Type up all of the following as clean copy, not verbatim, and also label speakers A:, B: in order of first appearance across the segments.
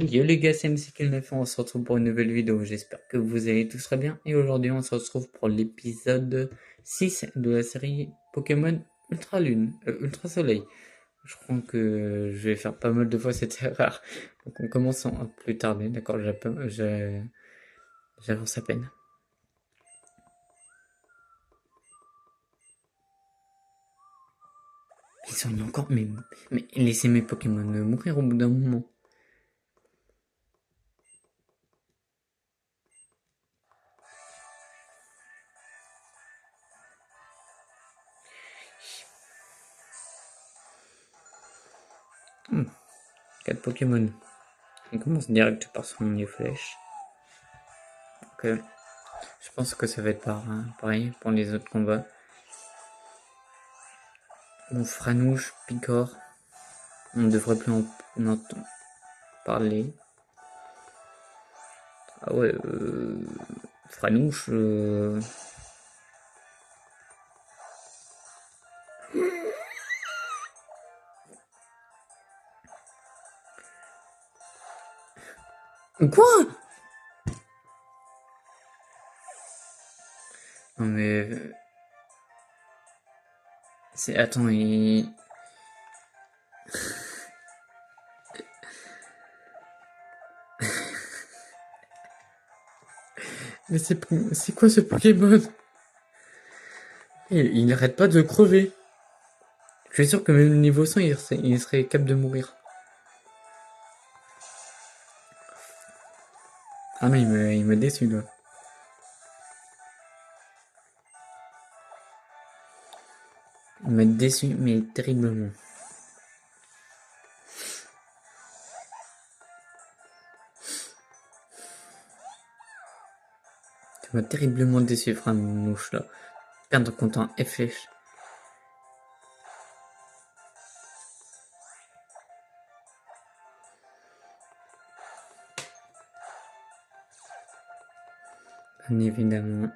A: Yo les gars, c'est MC9, on se retrouve pour une nouvelle vidéo, j'espère que vous allez tous très bien, et aujourd'hui on se retrouve pour l'épisode 6 de la série Pokémon Ultra Lune, Ultra Soleil. Je crois que je vais faire pas mal de fois cette erreur, donc on commence sans plus tarder, d'accord, j'avance à peine. Ils sont encore, mais laissez mes Pokémon mourir au bout d'un moment. Hmm, 4 Pokémon. On commence direct par son nez flèche. Ok. Je pense que ça va être pareil pour les autres combats. Bon, Franouche, Picor, on ne devrait plus en entendre parler. Ah ouais, Franouche, Quoi? Non mais... C'est... Attends, Mais c'est quoi ce Pokémon? Il n'arrête pas de crever. Je suis sûr que même niveau 100, il serait capable de mourir. Ah mais il me déçu là. Il m'a déçu, mais terriblement. Tu m'as terriblement déçu, Franouche là. Perdre contre un F-Flèche. Bien évidemment.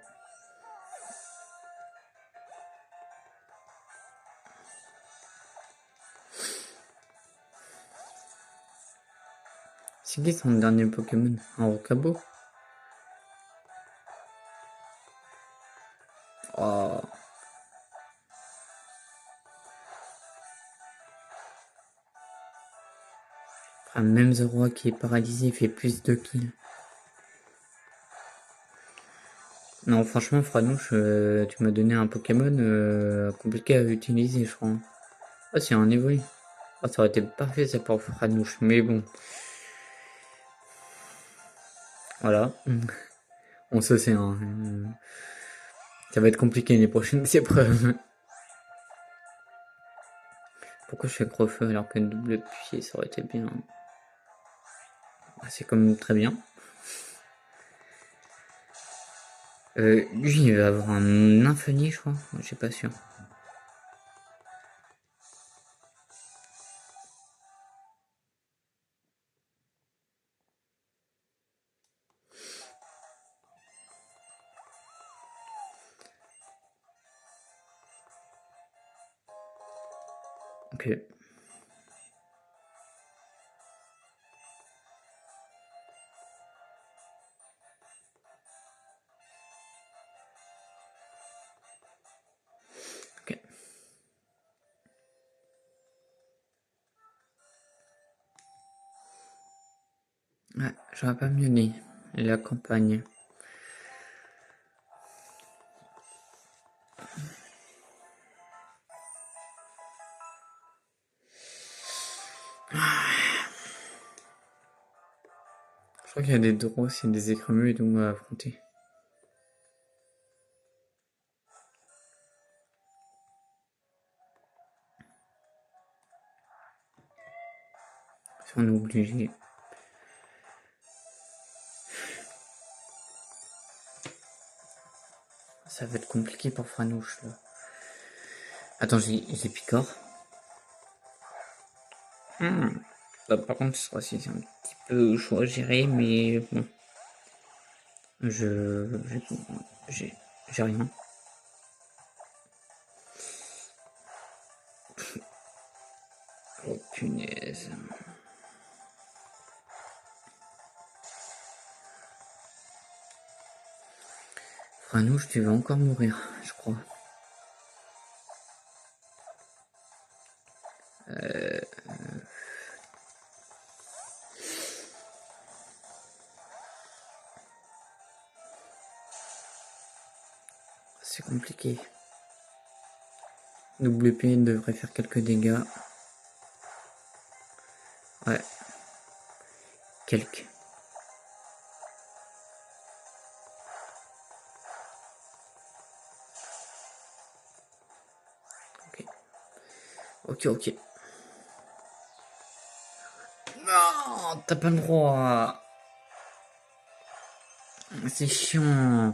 A: C'est qui son dernier Pokémon? Un Rocabo? Oh. Enfin, même The Roi qui est paralysé fait plus de kills. Non, franchement, Franouche, tu m'as donné un Pokémon compliqué à utiliser, je crois. Ah, c'est un évolu. Ah, ça aurait été parfait ça pour Franouche, mais bon. Voilà. On se sait, hein. Ça va être compliqué les prochaines épreuves. Pourquoi je fais Crofeu alors que double pied, ça aurait été bien. Ah, c'est quand même très bien. Lui, il va avoir un infini, je crois. Je suis pas sûr. Ok. Ok. Ouais, j'aurais pas mieux dit. La campagne. Je crois qu'il y a des drôles et des écremeux et tout à affronter. Si on est obligé. Ça va être compliqué pour Franouche là. Attends, j'ai Picor. Bah, par contre, ce sera-ci, c'est un petit peu chaud à gérer, mais bon. Je. J'ai j'ai rien. Oh punaise. Ranouche, tu vas encore mourir, je crois. C'est compliqué. WP devrait faire quelques dégâts. Ouais. Quelques. Ok. Ok, ok. Non, t'as pas le droit. C'est chiant.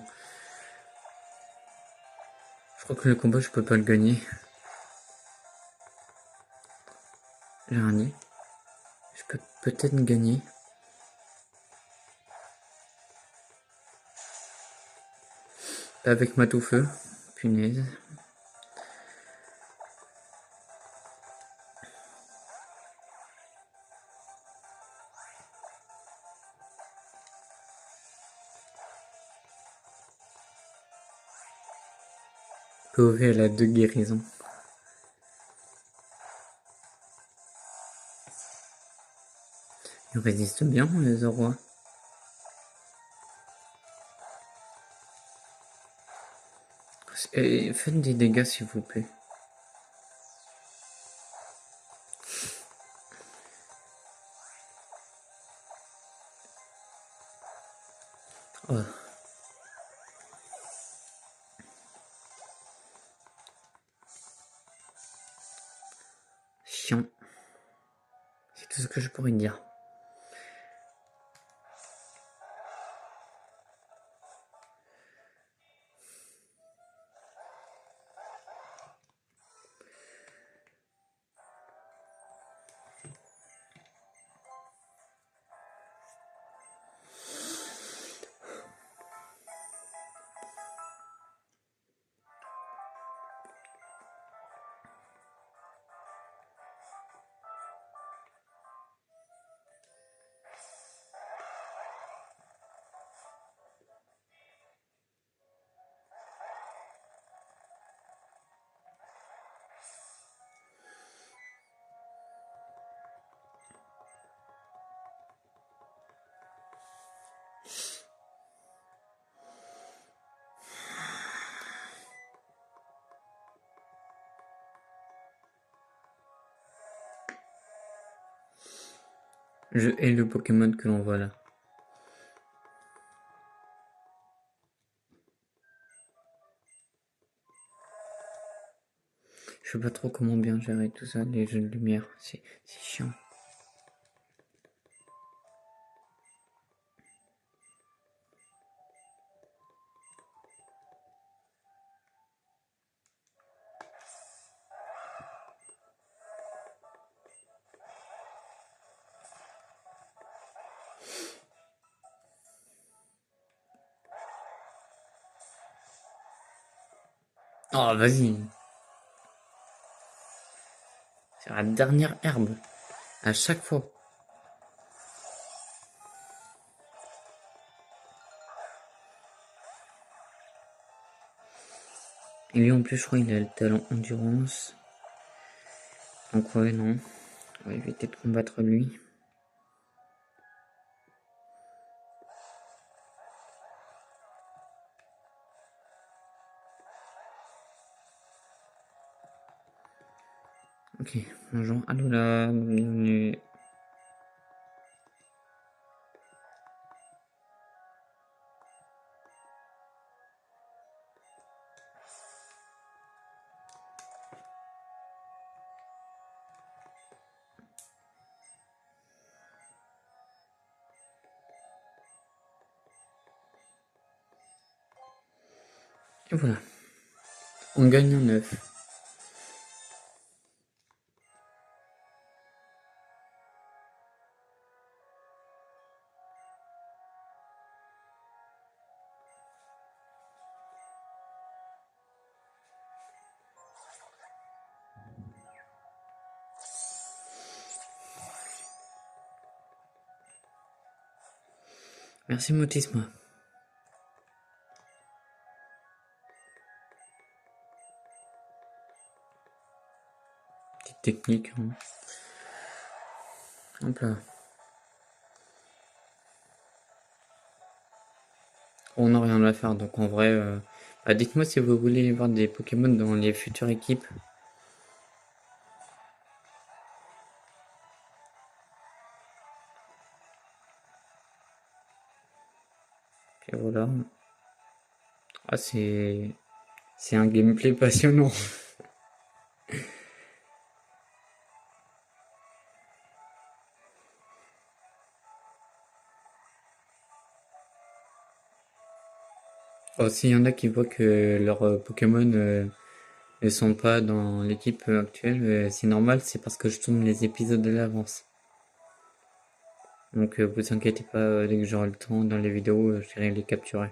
A: Je crois que le combat, je peux pas le gagner. L'araignée. Je peux peut-être gagner. Pas avec ma tout-feu. Punaise. POV, elle a 2 guérisons. Il résiste bien, les Zorois. Et faites des dégâts, s'il vous plaît. Oh. Chiant. C'est tout ce que je pourrais dire. Je hais le Pokémon que l'on voit là. Je sais pas trop comment bien gérer tout ça, les jeux de lumière. C'est chiant. Oh, vas-y. C'est la dernière herbe. À chaque fois. Et lui en plus, je crois qu'il a le talent endurance. Donc ouais, non. On va éviter de combattre lui. Ok, bonjour. Allô là, bienvenue. Et voilà. On gagne un œuf. Merci Motisma. petite technique. Hein. Hop là. On n'a rien à faire, donc en vrai, bah, dites-moi si vous voulez voir des Pokémon dans les futures équipes. Et voilà. Ah, c'est un gameplay passionnant. Oh, s'il y en a qui voient que leurs Pokémon ne sont pas dans l'équipe actuelle, c'est normal, c'est parce que je tourne les épisodes de l'avance. Donc vous inquiétez pas, dès que j'aurai le temps dans les vidéos, j'irai les capturer.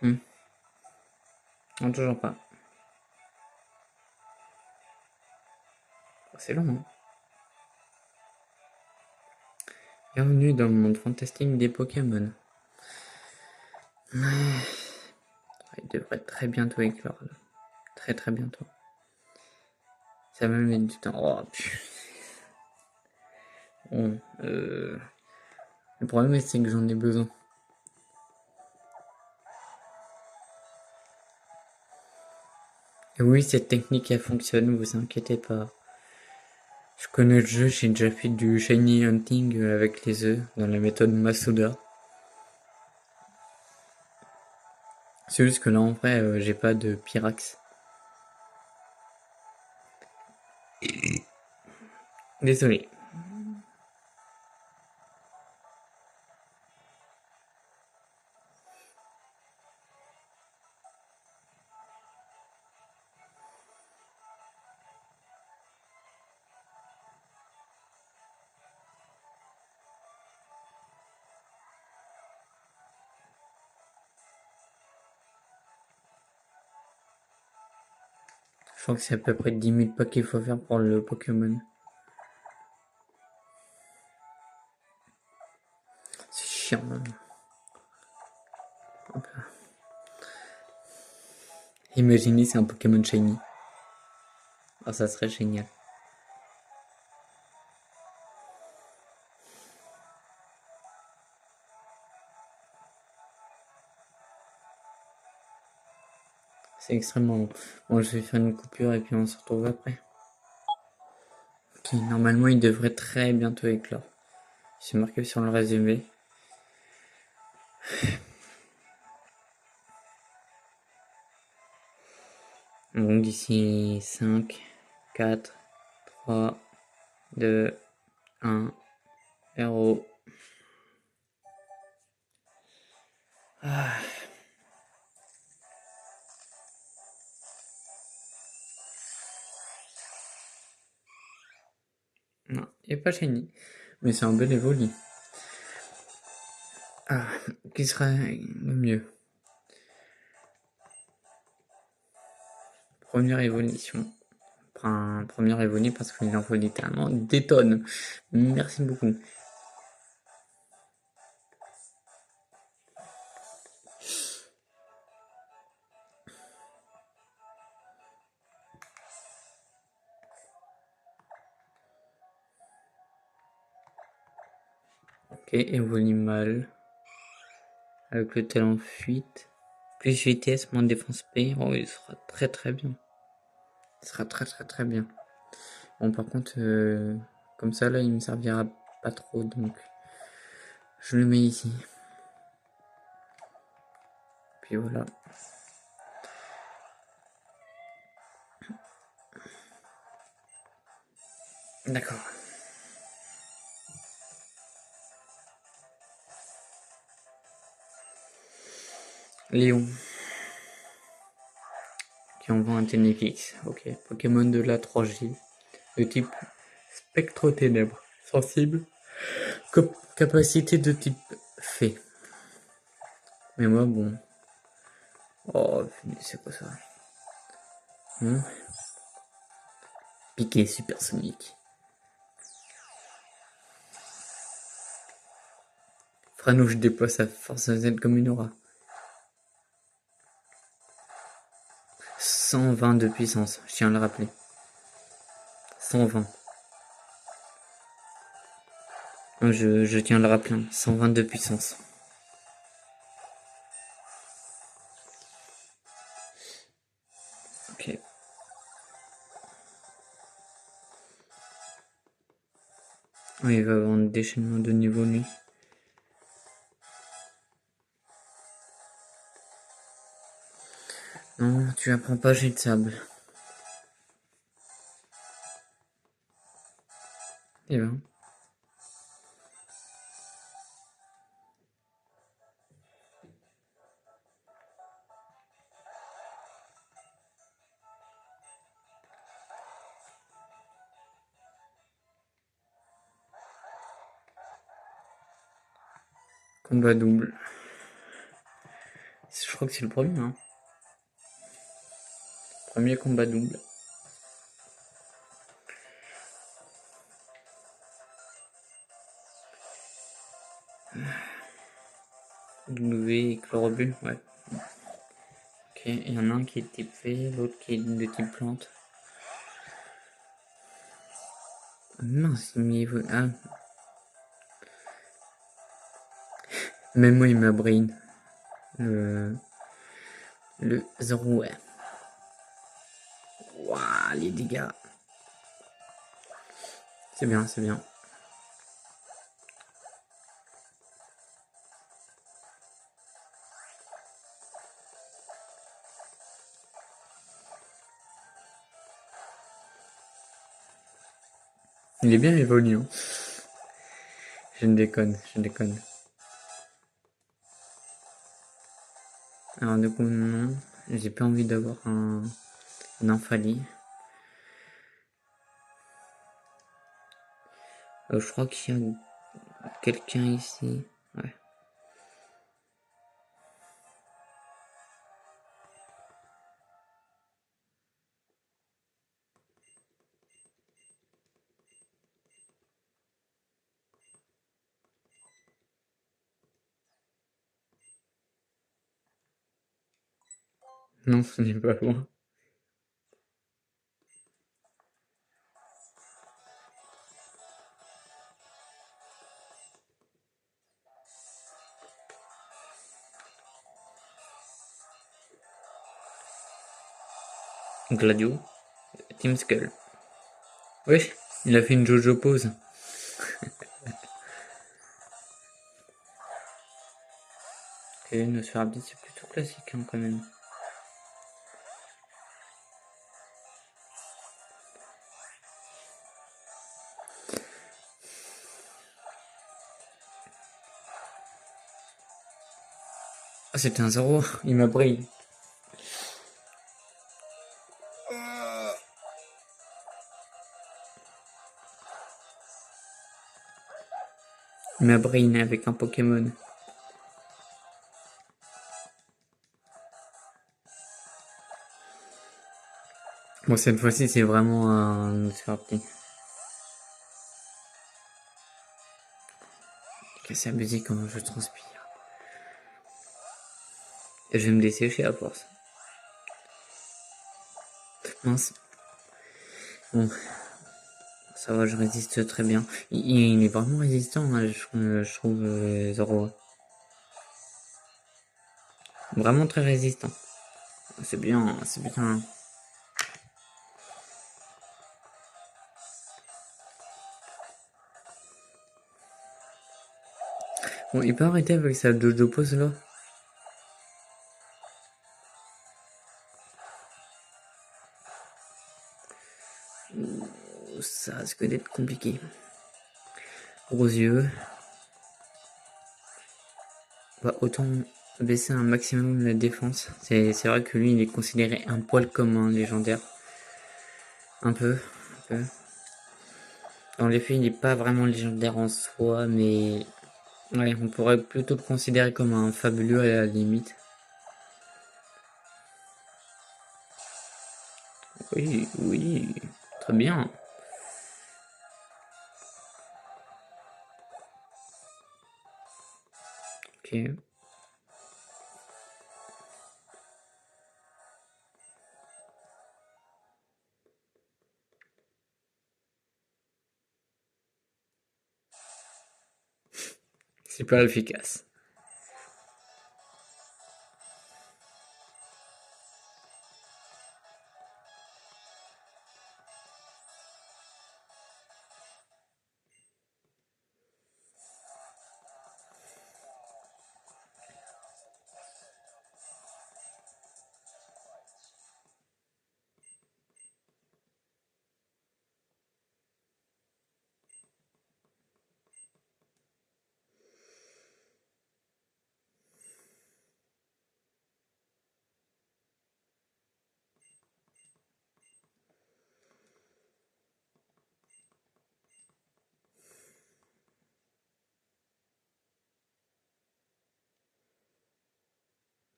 A: Hmm. Non, toujours pas. Oh, c'est long, hein. Bienvenue dans le monde fantastique des Pokémon. Il devrait très bientôt éclore, là. Très très bientôt. Ça va mettre du temps. Oh, bon, le problème c'est que j'en ai besoin. Et oui, cette technique elle fonctionne, vous inquiétez pas. Je connais le jeu, j'ai déjà fait du shiny hunting avec les œufs dans la méthode Masuda. C'est juste que là en vrai, j'ai pas de Pyrax. Désolé. Je crois que c'est à peu près 10 000 pas qu'il faut faire pour le Pokémon. C'est chiant même. Hop là. Imaginez c'est un Pokémon shiny. Ah, ça serait génial. C'est extrêmement long. Bon, je vais faire une coupure et puis on se retrouve après. Ok, normalement il devrait très bientôt éclore. C'est marqué sur le résumé. Donc d'ici 5, 4, 3, 2, 1, 0. Ah, non, il n'est pas shiny. Mais c'est un bel évoli. Ah, qui serait le mieux? Première évolution. Enfin, première évolution parce qu'il en faut littéralement des tonnes. Merci beaucoup. Ok, évolue mal. Avec le talent fuite. Plus vitesse, moins défense P. Oh, il sera très très bien. Il sera très très très bien. Bon, par contre, comme ça, là, il me servira pas trop, donc je le mets ici. Puis voilà. D'accord. Léon, qui envoie un Ténéfix. Ok. Pokémon de la 3G. De type Spectro-Ténèbres. Sensible. Capacité de type Fée. Mais moi, bon. Oh, c'est quoi ça? Piqué supersonique. Frano, je déploie sa force Z comme une aura. 120 de puissance, je tiens à le rappeler. 120. Je tiens à le rappeler, 120 de puissance. Ok. Oui, il va avoir un déchaînement de niveau, lui. Non, tu apprends pas, j'ai de sable. Et ben. Combat double. Je crois que c'est le premier, hein. Premier combat double. W, chloropule, ouais. Ok, il y en a un qui est type fée, l'autre qui est de type plante. Mince, mais ah. Même moi, il m'a brain. Le 0, ouais. Waouh, les dégâts. C'est bien, c'est bien. Il est bien évolué, hein. Je ne déconne, je déconne. Alors du coup, non, j'ai pas envie d'avoir un Nymphalie. Je crois qu'il y a quelqu'un ici. Ouais. Non, ce n'est pas loin. Gladio, Team Skull. Oui, il a fait une Jojo pose. Ok, Nosferatu, c'est plutôt classique, hein, quand même. Ah, c'était un 0, il m'a brillé. Il m'a brainé avec un Pokémon. Bon, cette fois-ci, c'est vraiment un Nosferatu. C'est abusé comment je transpire. Et je vais me dessécher à force. Mince. Bon, ça va, je résiste très bien. Il est vraiment résistant, hein, je trouve, Zoro. Vraiment très résistant. C'est bien, c'est bien. Bon, il peut arrêter avec sa dojo pose là. Ça risque d'être compliqué. Gros yeux. On va autant baisser un maximum la défense. C'est vrai que lui, il est considéré un poil comme un légendaire. Un peu. Un peu. Dans les faits, il n'est pas vraiment légendaire en soi, mais ouais, on pourrait plutôt le considérer comme un fabuleux à la limite. Oui, oui, très bien. Bon, Ok. Super efficace.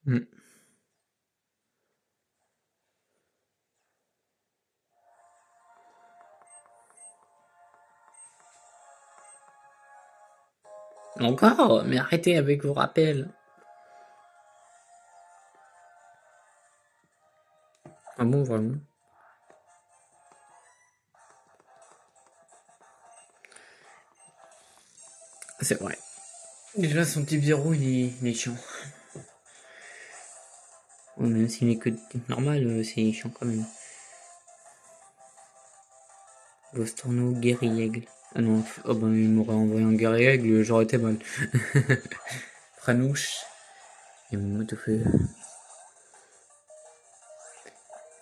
A: Hmm. Encore? Mais arrêtez avec vos rappels. Ah bon, vraiment? C'est vrai. Déjà, son type 0, il est chiant. Ouais, même s'il est que de type normal, c'est chiant quand même. Gostorno, Guerriègle. Ah non, oh ben il m'aurait envoyé un Guerriègle, j'aurais été mal. Franouche. Et mon mot feu.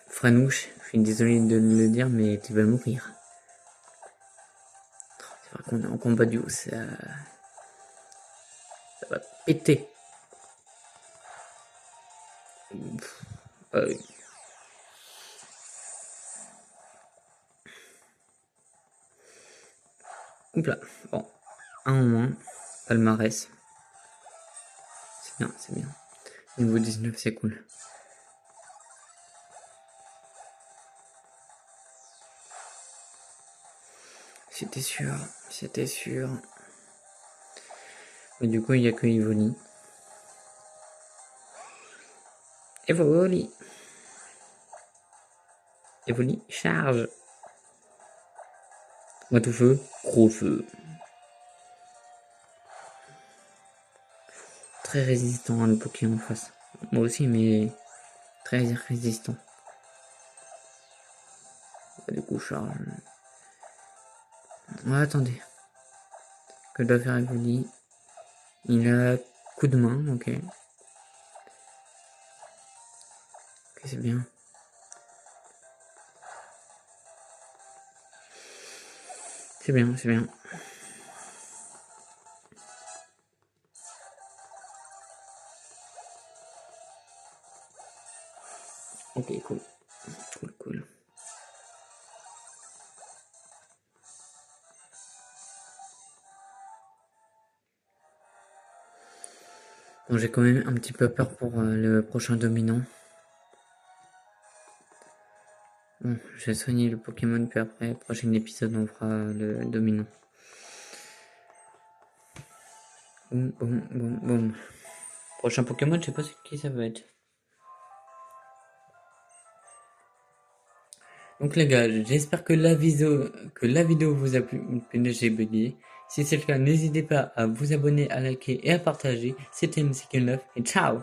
A: Franouche, je suis désolé de le dire, mais tu vas mourir. C'est vrai qu'on est en combat duo, ça va péter. Oui. Oups là. Bon, un au moins. Palmarès. C'est bien, c'est bien. Niveau 19, c'est cool. C'était sûr, c'était sûr. Mais du coup, il n'y a que Evoli. Evoli. Evoli, charge. Moi tout feu, gros feu. Très résistant hein, le Pokémon en face. Moi aussi, mais très résistant. Du coup, charge. Ouais, attendez. Que doit faire Evoli? Il a coup de main, ok. Ok, c'est bien. C'est bien, c'est bien. Ok, cool. Cool, cool. Bon, j'ai quand même un petit peu peur pour le prochain dominant. Bon, je vais soigner le Pokémon, puis après, prochain épisode, on fera le dominant. Boum, boum, boum, boum. Prochain Pokémon, je sais pas qui ça va être. Donc les gars, j'espère que la vidéo vous a plu, j'ai bugué. Si c'est le cas, n'hésitez pas à vous abonner, à liker et à partager. C'était MC9 et ciao.